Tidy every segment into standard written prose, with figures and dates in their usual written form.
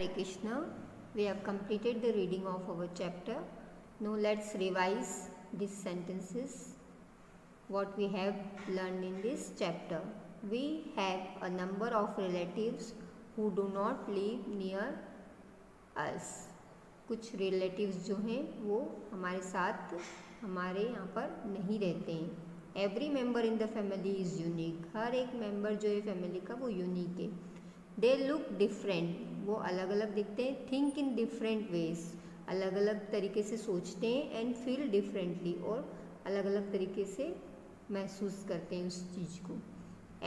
Hare Krishna. We have completed the reading of our chapter. Now let's revise these sentences. What we have learned in this chapter. We have a number of relatives who do not live near us. कुछ relatives जो हैं वो हमारे साथ हमारे यहाँ पर नहीं रहते हैं. Every member in the family is unique. हर एक member जो है family का वो unique है. They look different. वो अलग अलग दिखते हैं. Think in different ways. अलग अलग तरीके से सोचते हैं. And feel differently. और अलग अलग तरीके से महसूस करते हैं उस चीज़ को.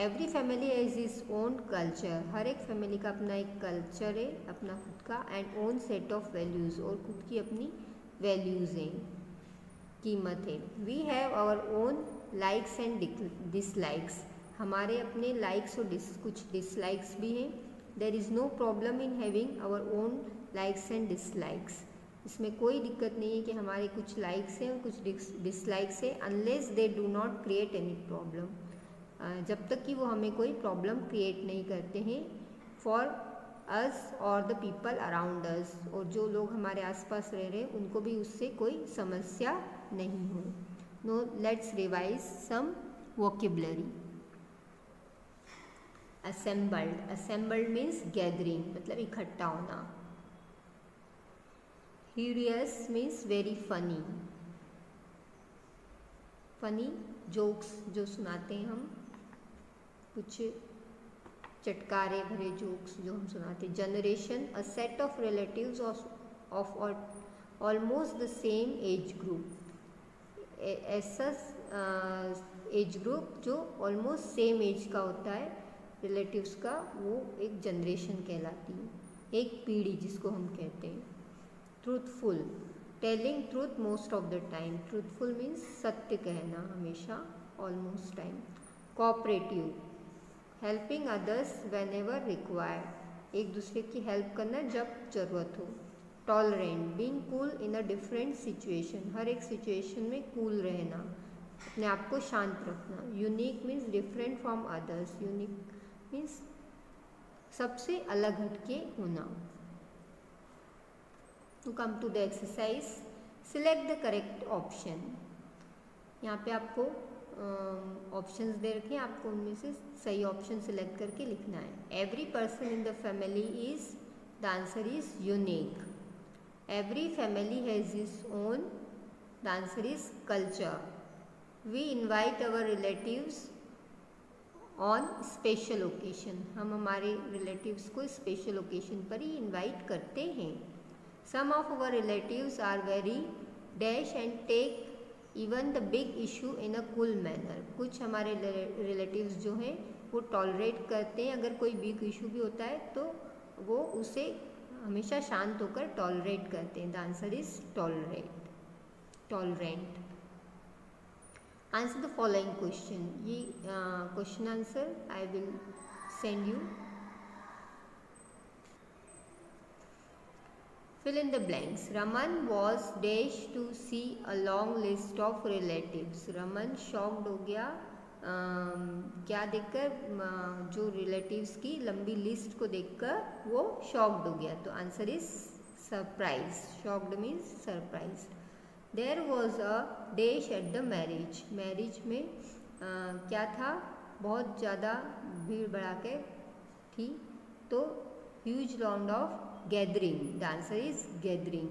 Every family has its own culture. हर एक फैमिली का अपना एक कल्चर है, अपना खुद का and own set of values. और खुद की अपनी वैल्यूज़ हैं, कीमत है. We have our own likes and dislikes. हमारे अपने लाइक्स और कुछ डिसलाइक्स भी हैं. There is no problem in having our own likes and dislikes. इसमें कोई दिक्कत नहीं है कि हमारे कुछ लाइक्स हैं और कुछ डिसलाइक्स हैं, unless they do not create any problem. जब तक कि वो हमें कोई प्रॉब्लम क्रिएट नहीं करते हैं फॉर अस और द पीपल अराउंड अस. और जो लोग हमारे आसपास रह रहे हैं उनको भी उससे कोई समस्या नहीं हो. No let's revise some vocabulary. assembled. Assembled means gathering, मतलब इकट्ठा होना. Hilarious means very funny. Funny jokes जो सुनाते हैं हम, कुछ चटकारे भरे जोक्स जो हम सुनाते हैं. Generation, a set of relatives of almost the same age group. ऐसा एज ग्रुप जो ऑलमोस्ट सेम एज का होता है रिलेटिव्स का, वो एक जनरेशन कहलाती है, एक पीढ़ी जिसको हम कहते हैं. Truthful, telling truth most of the time. Truthful means सत्य कहना हमेशा, almost time. Cooperative, helping others whenever required. एक दूसरे की हेल्प करना जब ज़रूरत हो. Tolerant, being cool in a different situation. हर एक सिचुएशन में कूल रहना, अपने आप को शांत रखना. Unique means different from others. Unique means सबसे अलग हटके होना. To come to the exercise, select the correct option. यहाँ पे आपको ऑप्शंस दे रखे हैं, आपको उनमें से सही ऑप्शन सिलेक्ट करके लिखना है. Every person in the family is, the answer is unique. Every family has its own, the answer is culture. We invite our relatives on special occasion. हम हमारे रिलेटिव्स को स्पेशल ओकेशन पर ही invite करते हैं. Some of our relatives are very dash and take even the big issue in a cool manner. कुछ हमारे relatives जो हैं वो टॉलरेट करते हैं, अगर कोई बिग इशू भी होता है तो वो उसे हमेशा शांत होकर टॉलरेट करते हैं. The answer is tolerant. Answer the following question. ये question answer I will send you. Fill in the blanks. Raman was dash to see a long list of relatives. Raman shocked हो गया क्या देखकर, जो relatives की लंबी list को देखकर वो शॉक्ड हो गया. तो answer is surprise. Shocked means surprise. There was a dash at the marriage. Marriage में क्या था, बहुत ज़्यादा भीड़ भड़ाके थी, तो huge round of gathering. The answer is gathering.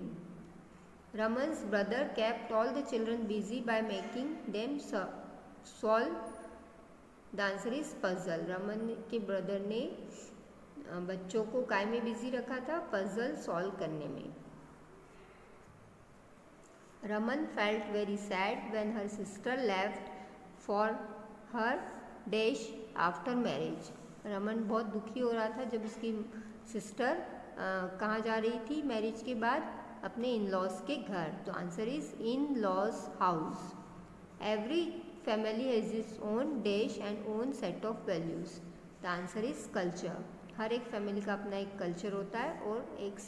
Raman's brother kept all the children busy by making them solve. The answer is puzzle. Raman के brother ने बच्चों को काय में बिजी रखा था, पजल सॉल्व करने में. Raman felt very sad when her sister left for her dash after marriage. Raman बहुत दुखी हो रहा था जब उसकी सिस्टर कहाँ जा रही थी मैरिज के बाद, अपने इन लॉज के घर. तो answer is in-laws house. Every family has its own dash and own set of values. The answer is culture. हर एक फैमिली का अपना एक कल्चर होता है और एक.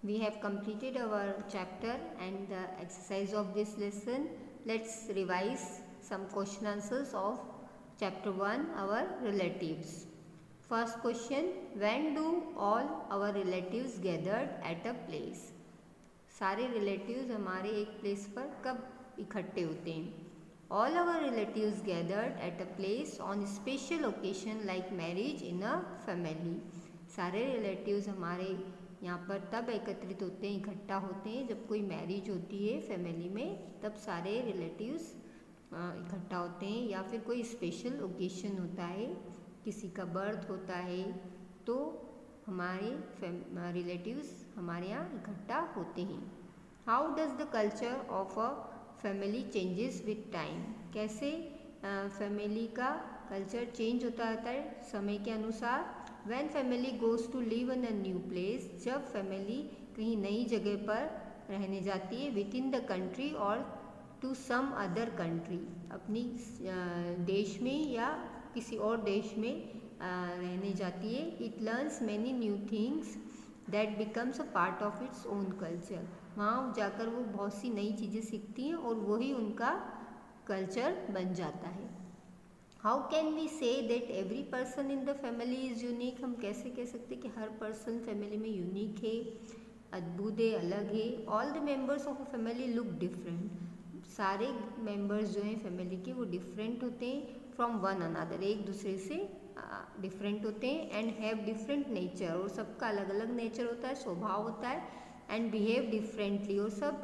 We have completed our chapter and the exercise of this lesson. Let's revise some question answers of chapter 1, our relatives. First question, when do all our relatives gathered at a place? सारे relatives हमारे एक place पर कब इकट्ठे होते हैं? All our relatives gathered at a place on special occasion like marriage in a family. सारे relatives हमारे यहाँ पर तब एकत्रित होते हैं, इकट्ठा होते हैं जब कोई मैरिज होती है फैमिली में, तब सारे रिलेटिव्स इकट्ठा होते हैं, या फिर कोई स्पेशल ओकेजन होता है, किसी का बर्थ होता है, तो हमारे रिलेटिव्स हमारे यहाँ इकट्ठा होते हैं। How does the culture of a family changes with time? कैसे फैमिली का कल्चर चेंज होता रहता है समय के अनुसार। When family goes to live in a new place, जब फैमिली कहीं नई जगह पर रहने जाती है, within the country or to some other country, अपनी देश में या किसी और देश में रहने जाती है, it learns many new things that becomes a part of its own culture. वहाँ जाकर वो बहुत सी नई चीज़ें सीखती हैं और वही उनका कल्चर बन जाता है। How can we say that every person in the family is unique? हम कैसे कह सकते हैं कि हर पर्सन फैमिली में यूनिक है, अद्भुत है, अलग है। All the members of a family look different. सारे मेंबर्स जो हैं फैमिली के वो डिफरेंट होते हैं फ्रॉम वन अनदर, एक दूसरे से डिफरेंट होते हैं, एंड हैव डिफरेंट नेचर, और सबका अलग अलग नेचर होता है, स्वभाव होता है, एंड बिहेव डिफरेंटली, और सब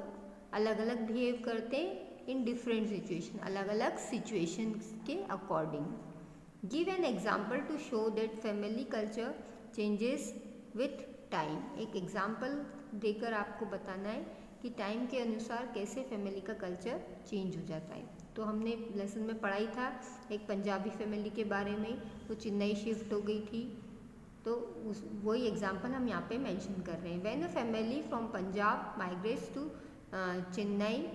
अलग अलग बिहेव करते हैं इन डिफरेंट सिचुएशन, अलग अलग सिचुएशन के according. Give an example to show that family culture changes with time. एक एग्जाम्पल देकर आपको बताना है कि टाइम के अनुसार कैसे फैमिली का कल्चर चेंज हो जाता है। तो हमने लेसन में पढ़ाई था एक पंजाबी फैमिली के बारे में, वो चेन्नई शिफ्ट हो गई थी, तो वही एग्जाम्पल हम यहाँ पे मेंशन कर रहे हैं। When a family from Punjab migrates to Chennai,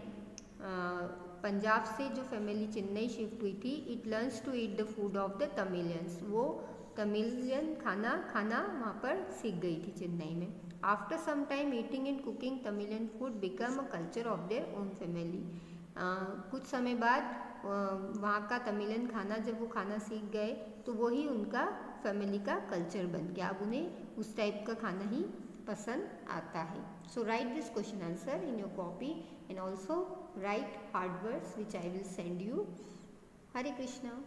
Punjab से जो फैमिली चेन्नई शिफ्ट हुई थी, it learns to eat the food of the Tamilians, वो तमिलियन खाना वहाँ पर सीख गई थी चेन्नई में। After some time eating and cooking Tamilian food become a culture of their own family. कुछ समय बाद वहाँ का तमिलियन खाना, जब वो खाना सीख गए तो वही उनका फैमिली का कल्चर बन गया, अब उन्हें उस टाइप का खाना ही पसंद आता है। So write this question answer in your copy and also write hard words which I will send you. Hare Krishna.